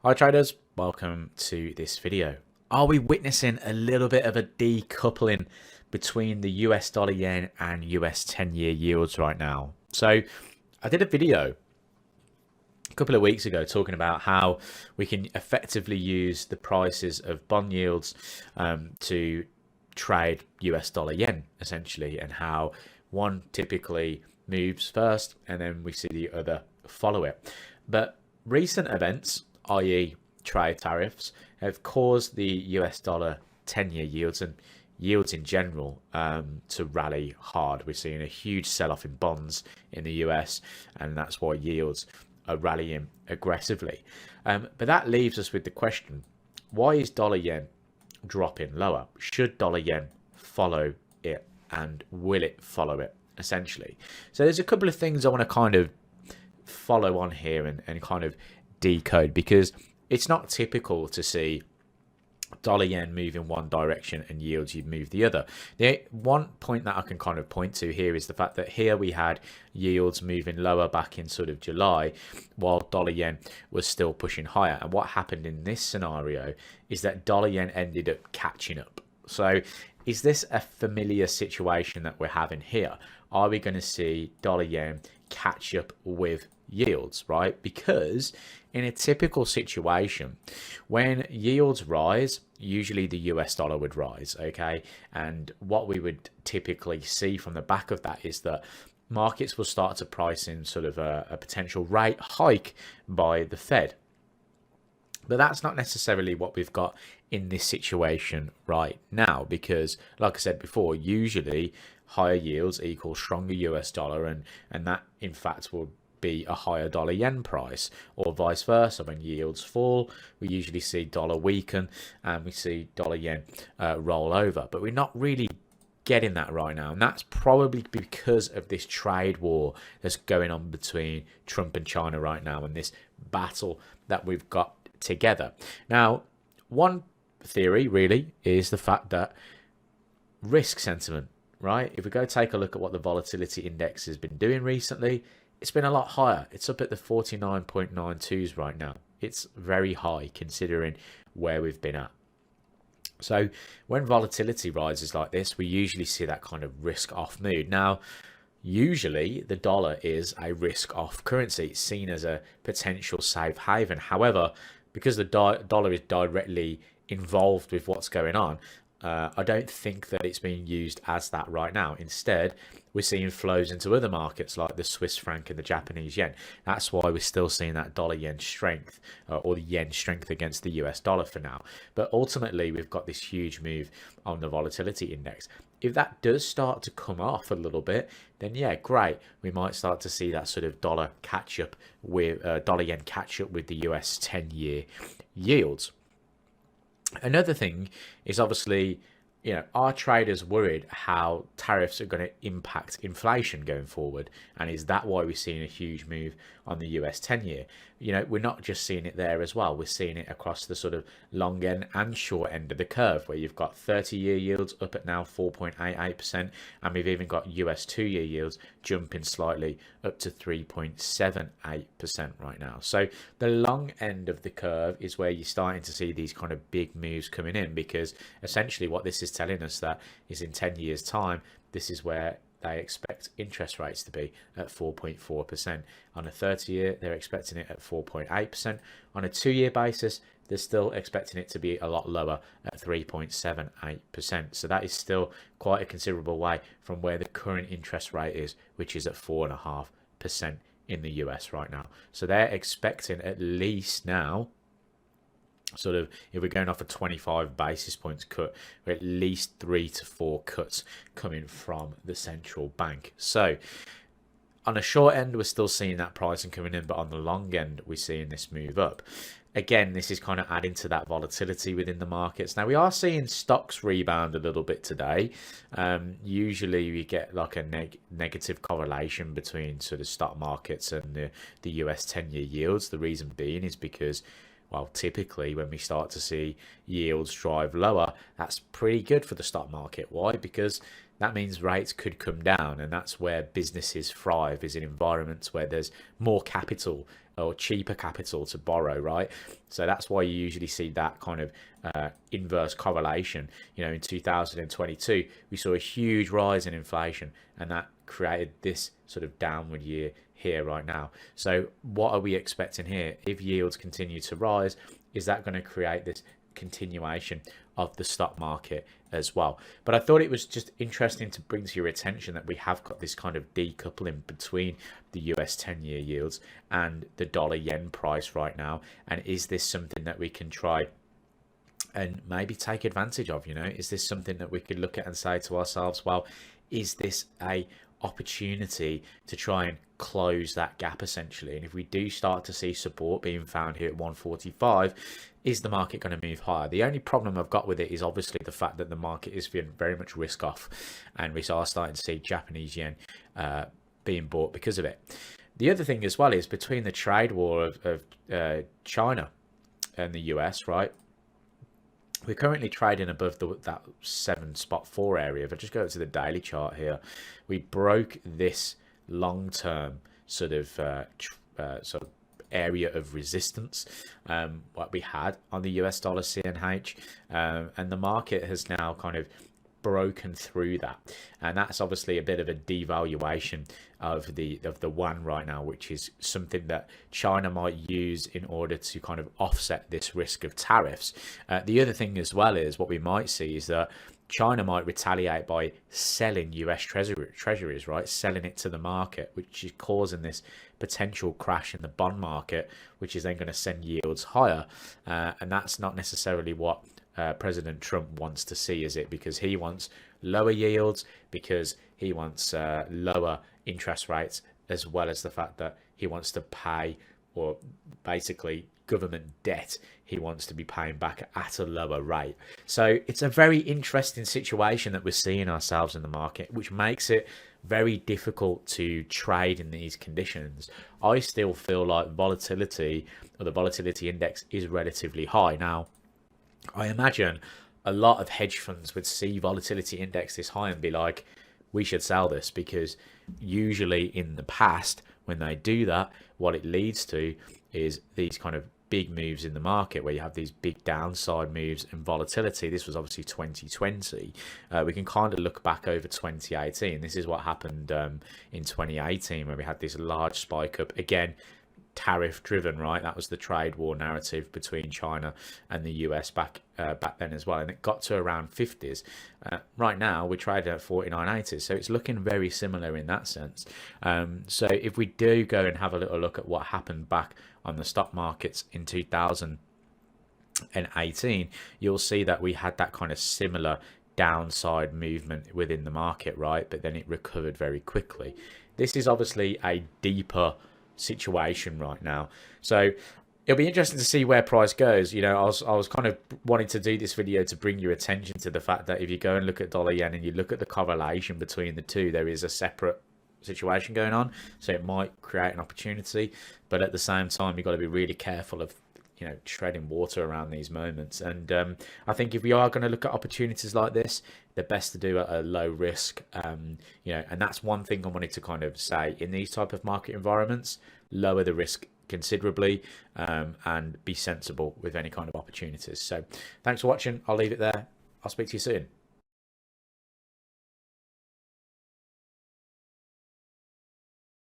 Hi traders, welcome to this video. Are we witnessing a little bit of a decoupling between the US dollar yen and US 10-year yields right now? So I did a video a couple of weeks ago talking about how we can effectively use the prices of bond yields to trade US dollar yen essentially, and how one typically moves first and then we see the other follow it. But recent events, i.e. trade tariffs, have caused the US dollar 10-year yields and yields in general to rally hard. We're seeing a huge sell-off in bonds in the US, and that's why yields are rallying aggressively. But that leaves us with the question, why is dollar yen dropping lower? Should dollar yen follow it, and will it follow it essentially? So there's a couple of things I want to kind of follow on here and kind of decode, because it's not typical to see dollar yen move in one direction and yields you move the other. The one point that I can kind of point to here is the fact that here we had yields moving lower back in sort of July while dollar yen was still pushing higher, and what happened in this scenario is that dollar yen ended up catching up. So is this a familiar situation that we're having here? Are we going to see dollar yen catch up with yields, right? Because in a typical situation, when yields rise, usually the US dollar would rise, okay? And what we would typically see from the back of that is that markets will start to price in sort of a potential rate hike by the Fed. But that's not necessarily what we've got in this situation right now, because like I said before, usually higher yields equal stronger US dollar, and that in fact will be a higher dollar yen price, or vice versa. When yields fall, we usually see dollar weaken and we see dollar yen roll over, but we're not really getting that right now, and that's probably because of this trade war that's going on between Trump and China right now, and this battle that we've got together. Now, one theory really is the fact that risk sentiment, right? If we go take a look at what the volatility index has been doing recently, it's been a lot higher. It's up at the 49.92s right now. It's very high considering where we've been at. So when volatility rises like this, we usually see that kind of risk off mood. Now, usually the dollar is a risk off currency. It's seen as a potential safe haven. However, because the dollar is directly involved with what's going on, I don't think that it's being used as that right now. Instead, we're seeing flows into other markets like the Swiss franc and the Japanese yen. That's why we're still seeing that dollar yen strength, or the yen strength against the US dollar for now. But ultimately, we've got this huge move on the volatility index. If that does start to come off a little bit, then yeah, great. We might start to see that sort of dollar catch up with dollar yen catch up with the US 10-year yields. Another thing is obviously, are traders worried how tariffs are going to impact inflation going forward? And is that why we're seeing a huge move on the US 10-year? We're not just seeing it there as well. We're seeing it across the sort of long end and short end of the curve, where you've got 30-year yields up at now 4.88%, and we've even got US 2-year yields jumping slightly up to 3.78% right now. So the long end of the curve is where you're starting to see these kind of big moves coming in, because essentially what this is telling us that is in 10 years time, this is where they expect interest rates to be at 4.4%. On a 30-year, they're expecting it at 4.8%. On a 2-year basis, they're still expecting it to be a lot lower at 3.78%. So that is still quite a considerable way from where the current interest rate is, which is at 4.5% in the US right now. So they're expecting at least now, sort of, if we're going off a 25 basis points cut, we're at least 3 to 4 cuts coming from the central bank. So on a short end, we're still seeing that pricing coming in, but on the long end, we're seeing this move up. Again, this is kind of adding to that volatility within the markets. Now, we are seeing stocks rebound a little bit today. Usually, we get like a negative correlation between sort of stock markets and the US 10-year yields. The reason being is because, well, typically when we start to see yields drive lower, that's pretty good for the stock market. Why? Because that means rates could come down, and that's where businesses thrive, is in environments where there's more capital or cheaper capital to borrow, right? So that's why you usually see that kind of inverse correlation. In 2022 we saw a huge rise in inflation, and that created this sort of downward year here right now. So what are we expecting here? If yields continue to rise, is that going to create this continuation of the stock market as well? But I thought it was just interesting to bring to your attention that we have got this kind of decoupling between the US 10-year yields and the dollar yen price right now. And is this something that we can try and maybe take advantage of? Is this something that we could look at and say to ourselves, well, is this a opportunity to try and close that gap essentially? And if we do start to see support being found here at 145, is the market going to move higher? The only problem I've got with it is obviously the fact that the market is feeling very much risk off, and we are starting to see Japanese yen being bought because of it. The other thing as well is between the trade war of China and the US, right? We're currently trading above that 7.4 area. If I just go to the daily chart here, we broke this long-term sort of area of resistance what we had on the US dollar CNH, and the market has now kind of broken through that, and that's obviously a bit of a devaluation of the yuan right now, which is something that China might use in order to kind of offset this risk of tariffs. The other thing as well is what we might see is that China might retaliate by selling US treasuries, right? Selling it to the market, which is causing this potential crash in the bond market, which is then going to send yields higher. And that's not necessarily what President Trump wants to see, is it? Because he wants lower yields, because he wants lower interest rates, as well as the fact that he wants to pay, or basically government debt he wants to be paying back at a lower rate. So it's a very interesting situation that we're seeing ourselves in the market, which makes it very difficult to trade in these conditions. I still feel like volatility, or the volatility index, is relatively high. Now, I imagine a lot of hedge funds would see volatility index this high and be like, we should sell this, because usually in the past when they do that, what it leads to is these kind of big moves in the market where you have these big downside moves and volatility. This was obviously 2020. We can kind of look back over 2018. This is what happened in 2018, where we had this large spike up, again tariff driven, right? That was the trade war narrative between China and the US back then as well, and it got to around 50s. Right now we're trading at 49.80, so it's looking very similar in that sense. So if we do go and have a little look at what happened back on the stock markets in 2018, you'll see that we had that kind of similar downside movement within the market, right? But then it recovered very quickly. This is obviously a deeper situation right now, so it'll be interesting to see where price goes. I was kind of wanting to do this video to bring your attention to the fact that if you go and look at dollar yen and you look at the correlation between the two, there is a separate situation going on, so it might create an opportunity, but at the same time you've got to be really careful of treading water around these moments. And I think if we are going to look at opportunities like this, they're best to do at a low risk. And that's one thing I wanted to kind of say in these type of market environments: lower the risk considerably, and be sensible with any kind of opportunities. So thanks for watching. I'll leave it there. I'll speak to you soon.